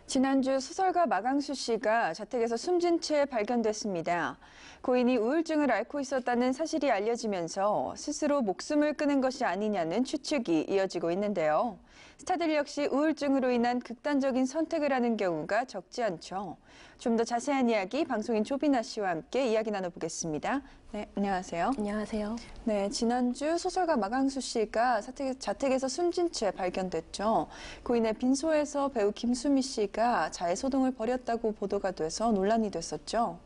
지난주 소설가 마강수 씨가 자택에서 숨진 채 발견됐습니다. 고인이 우울증을 앓고 있었다는 사실이 알려지면서 스스로 목숨을 끊은 것이 아니냐는 추측이 이어지고 있는데요. 스타들 역시 우울증으로 인한 극단적인 선택을 하는 경우가 적지 않죠. 좀 더 자세한 이야기 방송인 조비나 씨와 함께 이야기 나눠보겠습니다. 네, 안녕하세요. 안녕하세요. 네, 지난주 소설가 마강수 씨가 자택에서 숨진 채 발견됐죠. 고인의 빈소에서 배우 김수미 씨가 자해소동을 벌였다고 보도가 돼서 논란이 됐었죠.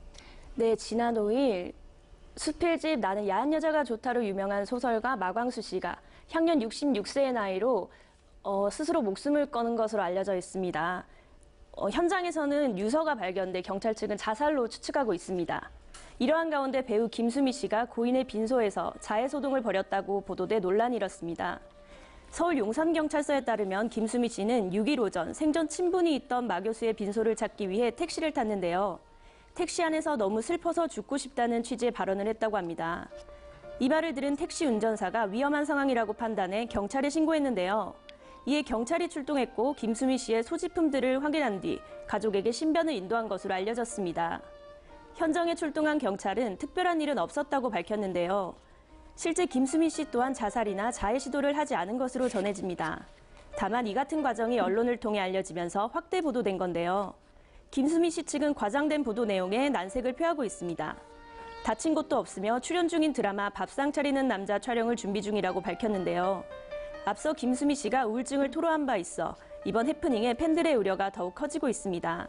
네, 지난 5일 수필집 나는 야한 여자가 좋다로 유명한 소설가 마광수 씨가 향년 66세의 나이로 스스로 목숨을 끊은 것으로 알려져 있습니다. 현장에서는 유서가 발견돼 경찰 측은 자살로 추측하고 있습니다. 이러한 가운데 배우 김수미 씨가 고인의 빈소에서 자해소동을 벌였다고 보도돼 논란이 일었습니다. 서울 용산경찰서에 따르면 김수미 씨는 6일 오전 생전 친분이 있던 마 교수의 빈소를 찾기 위해 택시를 탔는데요. 택시 안에서 너무 슬퍼서 죽고 싶다는 취지의 발언을 했다고 합니다. 이 말을 들은 택시 운전사가 위험한 상황이라고 판단해 경찰에 신고했는데요. 이에 경찰이 출동했고 김수미 씨의 소지품들을 확인한 뒤 가족에게 신변을 인도한 것으로 알려졌습니다. 현장에 출동한 경찰은 특별한 일은 없었다고 밝혔는데요. 실제 김수미 씨 또한 자살이나 자해 시도를 하지 않은 것으로 전해집니다. 다만 이 같은 과정이 언론을 통해 알려지면서 확대 보도된 건데요. 김수미 씨 측은 과장된 보도 내용에 난색을 표하고 있습니다. 다친 곳도 없으며 출연 중인 드라마 밥상 차리는 남자 촬영을 준비 중이라고 밝혔는데요. 앞서 김수미 씨가 우울증을 토로한 바 있어 이번 해프닝에 팬들의 우려가 더욱 커지고 있습니다.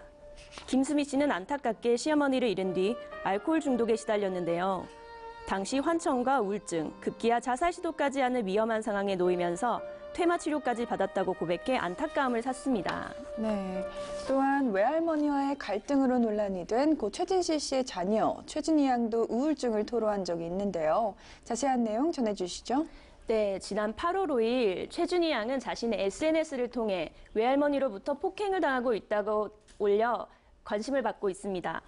김수미 씨는 안타깝게 시어머니를 잃은 뒤 알코올 중독에 시달렸는데요. 당시 환청과 우울증, 급기야 자살 시도까지 하는 위험한 상황에 놓이면서 퇴마 치료까지 받았다고 고백해 안타까움을 샀습니다. 네. 또한 외할머니와의 갈등으로 논란이 된 고 최진실 씨의 자녀 최준희 양도 우울증을 토로한 적이 있는데요. 자세한 내용 전해주시죠. 네, 지난 8월 5일 최준희 양은 자신의 SNS를 통해 외할머니로부터 폭행을 당하고 있다고 올려 관심을 받고 있습니다.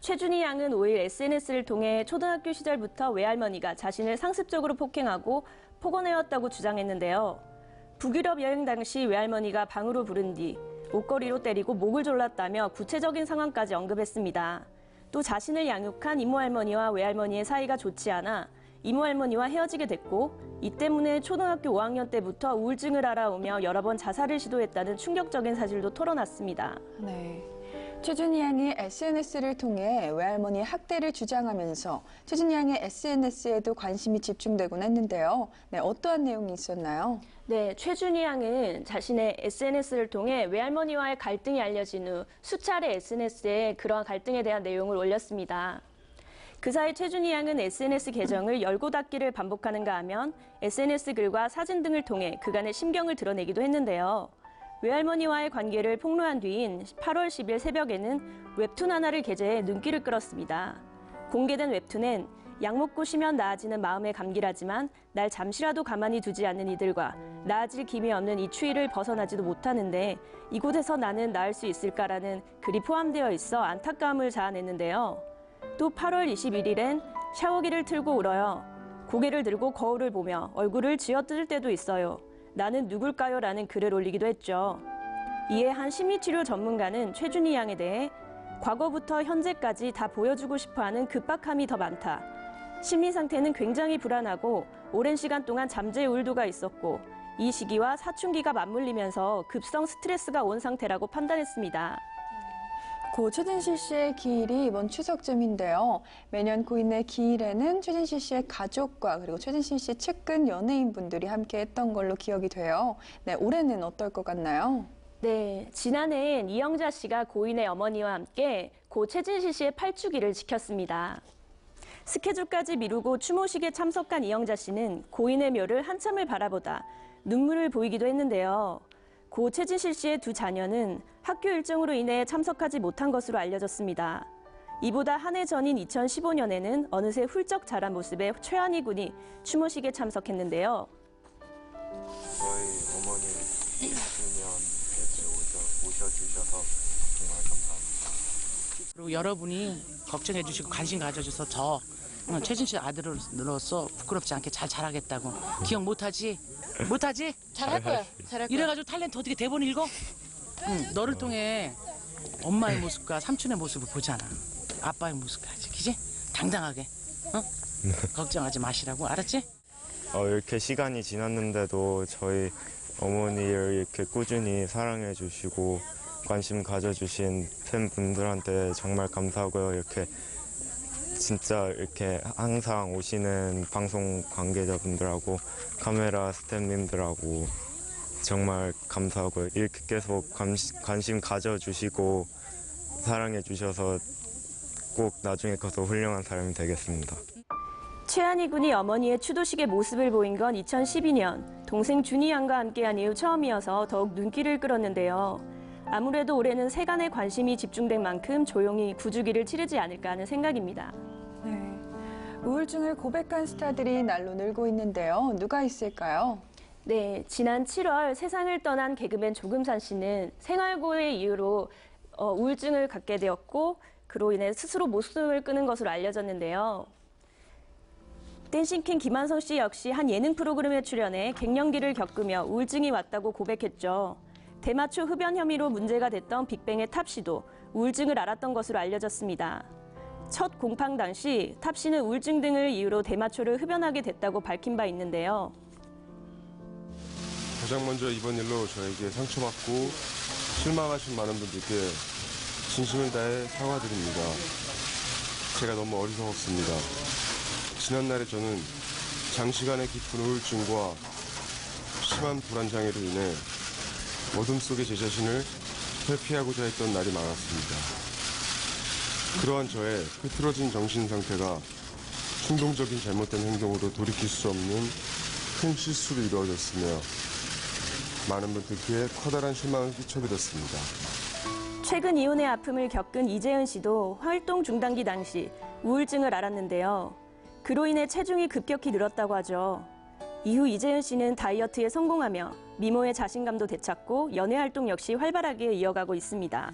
최준희 양은 5일 SNS를 통해 초등학교 시절부터 외할머니가 자신을 상습적으로 폭행하고 폭언해왔다고 주장했는데요. 북유럽 여행 당시 외할머니가 방으로 부른 뒤 옷걸이로 때리고 목을 졸랐다며 구체적인 상황까지 언급했습니다. 또 자신을 양육한 이모할머니와 외할머니의 사이가 좋지 않아 이모할머니와 헤어지게 됐고 이 때문에 초등학교 5학년 때부터 우울증을 앓아오며 여러 번 자살을 시도했다는 충격적인 사실도 털어놨습니다. 네. 최준희 양이 SNS를 통해 외할머니의 학대를 주장하면서 최준희 양의 SNS에도 관심이 집중되곤 했는데요. 네, 어떠한 내용이 있었나요? 네, 최준희 양은 자신의 SNS를 통해 외할머니와의 갈등이 알려진 후 수차례 SNS에 그러한 갈등에 대한 내용을 올렸습니다. 그 사이 최준희 양은 SNS 계정을 열고 닫기를 반복하는가 하면 SNS 글과 사진 등을 통해 그간의 심경을 드러내기도 했는데요. 외할머니와의 관계를 폭로한 뒤인 8월 10일 새벽에는 웹툰 하나를 게재해 눈길을 끌었습니다. 공개된 웹툰엔 약 먹고 쉬면 나아지는 마음의 감기라지만 날 잠시라도 가만히 두지 않는 이들과 나아질 기미 없는 이 추위를 벗어나지도 못하는데 이곳에서 나는 나을 수 있을까라는 글이 포함되어 있어 안타까움을 자아냈는데요. 또 8월 21일엔 샤워기를 틀고 울어요. 고개를 들고 거울을 보며 얼굴을 쥐어뜯을 때도 있어요. 나는 누굴까요? 라는 글을 올리기도 했죠. 이에 한 심리치료 전문가는 최준희 양에 대해 과거부터 현재까지 다 보여주고 싶어하는 급박함이 더 많다. 심리 상태는 굉장히 불안하고 오랜 시간 동안 잠재 우울도가 있었고 이 시기와 사춘기가 맞물리면서 급성 스트레스가 온 상태라고 판단했습니다. 고 최진실 씨의 기일이 이번 추석쯤인데요. 매년 고인의 기일에는 최진실 씨의 가족과 그리고 최진실 씨 측근 연예인분들이 함께 했던 걸로 기억이 돼요. 네, 올해는 어떨 것 같나요? 네, 지난해엔 이영자 씨가 고인의 어머니와 함께 고 최진실 씨의 팔축일을 지켰습니다. 스케줄까지 미루고 추모식에 참석한 이영자 씨는 고인의 묘를 한참을 바라보다 눈물을 보이기도 했는데요. 고 최진실 씨의 두 자녀는 학교 일정으로 인해 참석하지 못한 것으로 알려졌습니다. 이보다 한 해 전인 2015년에는 어느새 훌쩍 자란 모습의 최한희 군이 추모식에 참석했는데요. 저희 어머니 2주년 오셔주셔서 정말 감사합니다. 그리고 여러분이 걱정해 주시고 관심 가져줘서 저 최진실 아들로서 부끄럽지 않게 잘 자라겠다고. 기억 못하지? 못하지? 잘할 거야. 잘할 거야. 이래가지고 탤런트 어떻게 대본 읽어? 너를 통해 엄마의 모습과 삼촌의 모습을 보잖아. 아빠의 모습까지, 그지? 당당하게, 걱정하지 마시라고, 알았지? 이렇게 시간이 지났는데도 저희 어머니를 이렇게 꾸준히 사랑해 주시고 관심 가져주신 팬분들한테 정말 감사하고요. 이렇게 진짜 이렇게 항상 오시는 방송 관계자분들하고 카메라 스태프님들하고 정말 감사하고요. 이렇게 계속 관심 가져주시고 사랑해 주셔서 꼭 나중에 커서 훌륭한 사람이 되겠습니다. 최한희 군이 어머니의 추도식의 모습을 보인 건 2012년 동생 준희 양과 함께한 이후 처음이어서 더욱 눈길을 끌었는데요. 아무래도 올해는 세간의 관심이 집중된 만큼 조용히 구주기를 치르지 않을까 하는 생각입니다. 네. 우울증을 고백한 스타들이 날로 늘고 있는데요. 누가 있을까요? 네, 지난 7월 세상을 떠난 개그맨 조금산 씨는 생활고의 이유로 우울증을 갖게 되었고 그로 인해 스스로 목숨을 끊은 것으로 알려졌는데요. 댄싱킹 김한성 씨 역시 한 예능 프로그램에 출연해 갱년기를 겪으며 우울증이 왔다고 고백했죠. 대마초 흡연 혐의로 문제가 됐던 빅뱅의 탑 씨도 우울증을 앓았던 것으로 알려졌습니다. 첫 공판 당시 탑 씨는 우울증 등을 이유로 대마초를 흡연하게 됐다고 밝힌 바 있는데요. 가장 먼저 이번 일로 저에게 상처받고 실망하신 많은 분들께 진심을 다해 사과드립니다. 제가 너무 어리석었습니다. 지난날에 저는 장시간의 깊은 우울증과 심한 불안장애로 인해 어둠 속에 제 자신을 회피하고자 했던 날이 많았습니다. 그러한 저의 흐트러진 정신 상태가 충동적인 잘못된 행동으로 돌이킬 수 없는 큰 실수로 이루어졌으며 많은 분들께 커다란 실망을 끼쳐드렸습니다. 최근 이혼의 아픔을 겪은 이재은 씨도 활동 중단기 당시 우울증을 앓았는데요. 그로 인해 체중이 급격히 늘었다고 하죠. 이후 이재은 씨는 다이어트에 성공하며 미모의 자신감도 되찾고 연애 활동 역시 활발하게 이어가고 있습니다.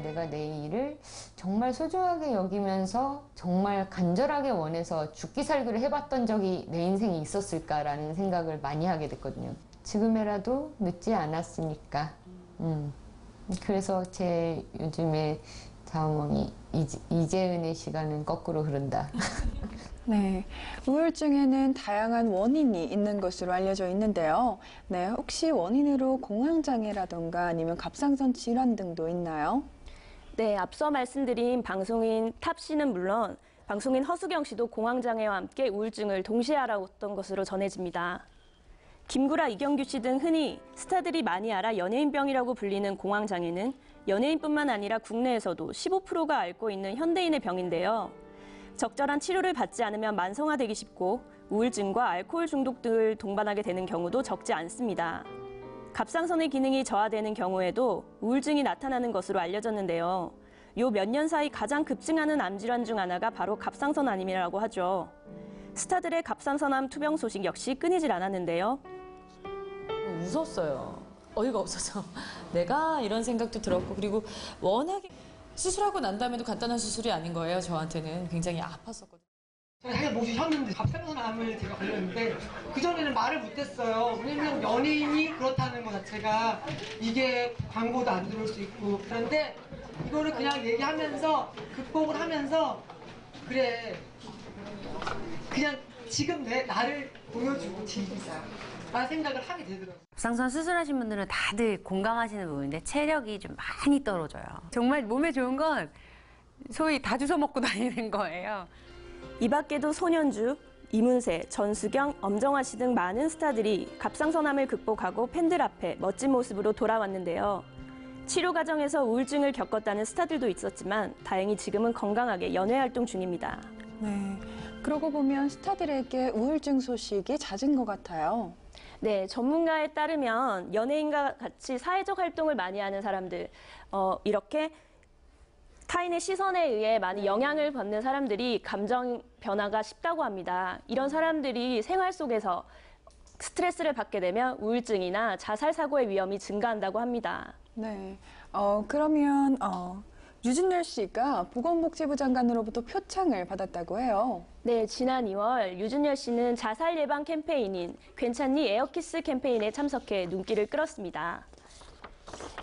내가 내 일을 정말 소중하게 여기면서 정말 간절하게 원해서 죽기 살기를 해봤던 적이 내 인생에 있었을까라는 생각을 많이 하게 됐거든요. 지금이라도 늦지 않았으니까. 그래서 제 요즘에 자어머니 이재은의 시간은 거꾸로 흐른다. 네, 우울증에는 다양한 원인이 있는 것으로 알려져 있는데요. 네, 혹시 원인으로 공황장애라던가 아니면 갑상선 질환 등도 있나요? 네, 앞서 말씀드린 방송인 탑 씨는 물론 방송인 허수경 씨도 공황장애와 함께 우울증을 동시에 앓았던 것으로 전해집니다. 김구라, 이경규 씨 등 흔히 스타들이 많이 앓아 연예인병이라고 불리는 공황장애는 연예인뿐만 아니라 국내에서도 15%가 앓고 있는 현대인의 병인데요. 적절한 치료를 받지 않으면 만성화되기 쉽고 우울증과 알코올 중독 등을 동반하게 되는 경우도 적지 않습니다. 갑상선의 기능이 저하되는 경우에도 우울증이 나타나는 것으로 알려졌는데요. 요 몇 년 사이 가장 급증하는 암질환 중 하나가 바로 갑상선암이라고 하죠. 스타들의 갑상선암 투병 소식 역시 끊이질 않았는데요. 웃었어요. 어이가 없어서. 내가 이런 생각도 들었고, 그리고 워낙에 수술하고 난 다음에도 간단한 수술이 아닌 거예요. 저한테는 굉장히 아팠었거든요. 제가 다시 모시 혔는데 갑상선암을 제가 걸렸는데 그전에는 말을 못했어요. 왜냐면 연예인이 그렇다는 것 자체가 이게 광고도 안 들을 수 있고 그런데 이거를 그냥 얘기하면서 극복을 하면서 그래 그냥 지금 나를 보여주고 즐기자 라는 생각을 하게 되더라고요. 갑상선 수술하신 분들은 다들 공감하시는 부분인데 체력이 좀 많이 떨어져요. 정말 몸에 좋은 건 소위 다 주워 먹고 다니는 거예요. 이 밖에도 손현주, 이문세, 전수경, 엄정화 씨 등 많은 스타들이 갑상선암을 극복하고 팬들 앞에 멋진 모습으로 돌아왔는데요. 치료 과정에서 우울증을 겪었다는 스타들도 있었지만 다행히 지금은 건강하게 연애 활동 중입니다. 네, 그러고 보면 스타들에게 우울증 소식이 잦은 것 같아요. 네, 전문가에 따르면 연예인과 같이 사회적 활동을 많이 하는 사람들, 이렇게 타인의 시선에 의해 많이 영향을 받는 사람들이 감정 변화가 쉽다고 합니다. 이런 사람들이 생활 속에서 스트레스를 받게 되면 우울증이나 자살 사고의 위험이 증가한다고 합니다. 네, 그러면 유준열 씨가 보건복지부 장관으로부터 표창을 받았다고 해요. 네, 지난 2월 유준열 씨는 자살 예방 캠페인인 괜찮니 에어키스 캠페인에 참석해 눈길을 끌었습니다.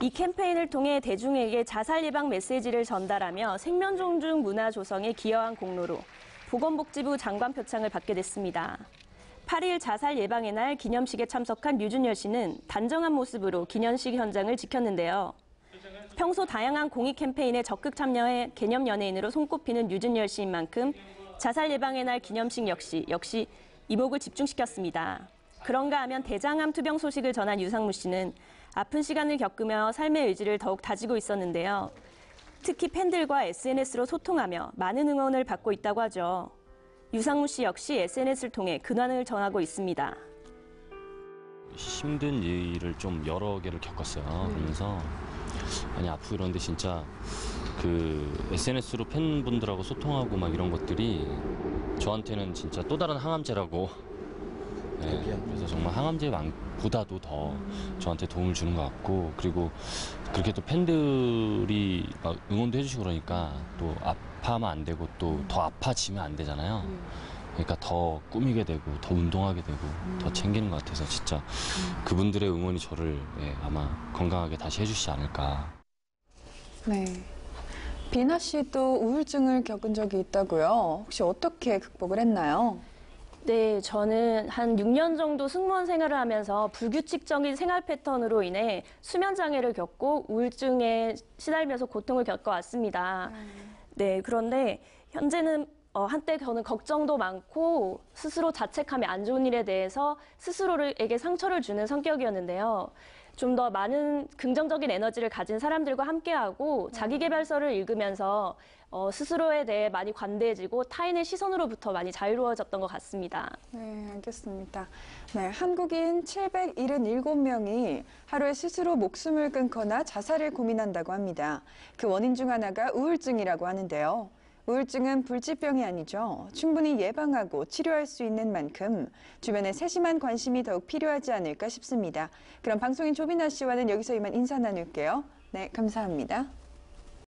이 캠페인을 통해 대중에게 자살 예방 메시지를 전달하며 생명 존중 문화 조성에 기여한 공로로 보건복지부 장관 표창을 받게 됐습니다. 8일 자살 예방의 날 기념식에 참석한 류준열 씨는 단정한 모습으로 기념식 현장을 지켰는데요. 평소 다양한 공익 캠페인에 적극 참여해 개념 연예인으로 손꼽히는 류준열 씨인 만큼 자살 예방의 날 기념식 역시 이목을 집중시켰습니다. 그런가 하면 대장암 투병 소식을 전한 유상무 씨는 아픈 시간을 겪으며 삶의 의지를 더욱 다지고 있었는데요. 특히 팬들과 SNS로 소통하며 많은 응원을 받고 있다고 하죠. 유상무 씨 역시 SNS를 통해 근황을 전하고 있습니다. 힘든 일을 좀 여러 개를 겪었어요. 그러면서 아니 앞으로 이런데 진짜 그 SNS로 팬분들하고 소통하고 막 이런 것들이 저한테는 진짜 또 다른 항암제라고. 네, 그래서 정말 항암제보다도 더 저한테 도움을 주는 것 같고, 그리고 그렇게 또 팬들이 막 응원도 해주시고 그러니까 또 아파하면 안 되고 또 더 아파지면 안 되잖아요. 그러니까 더 꾸미게 되고 더 운동하게 되고 더 챙기는 것 같아서 진짜 그분들의 응원이 저를 아마 건강하게 다시 해주시지 않을까. 네. 비나 씨도 우울증을 겪은 적이 있다고요. 혹시 어떻게 극복을 했나요? 네, 저는 한 6년 정도 승무원 생활을 하면서 불규칙적인 생활 패턴으로 인해 수면 장애를 겪고 우울증에 시달리면서 고통을 겪어왔습니다. 네, 그런데 현재는 한때 저는 걱정도 많고 스스로 자책하며 안 좋은 일에 대해서 스스로에게 상처를 주는 성격이었는데요. 좀 더 많은 긍정적인 에너지를 가진 사람들과 함께하고 자기계발서를 읽으면서 스스로에 대해 많이 관대해지고 타인의 시선으로부터 많이 자유로워졌던 것 같습니다. 네, 알겠습니다. 네, 한국인 777명이 하루에 스스로 목숨을 끊거나 자살을 고민한다고 합니다. 그 원인 중 하나가 우울증이라고 하는데요. 우울증은 불치병이 아니죠. 충분히 예방하고 치료할 수 있는 만큼 주변에 세심한 관심이 더욱 필요하지 않을까 싶습니다. 그럼 방송인 조비나 씨와는 여기서 이만 인사 나눌게요. 네, 감사합니다.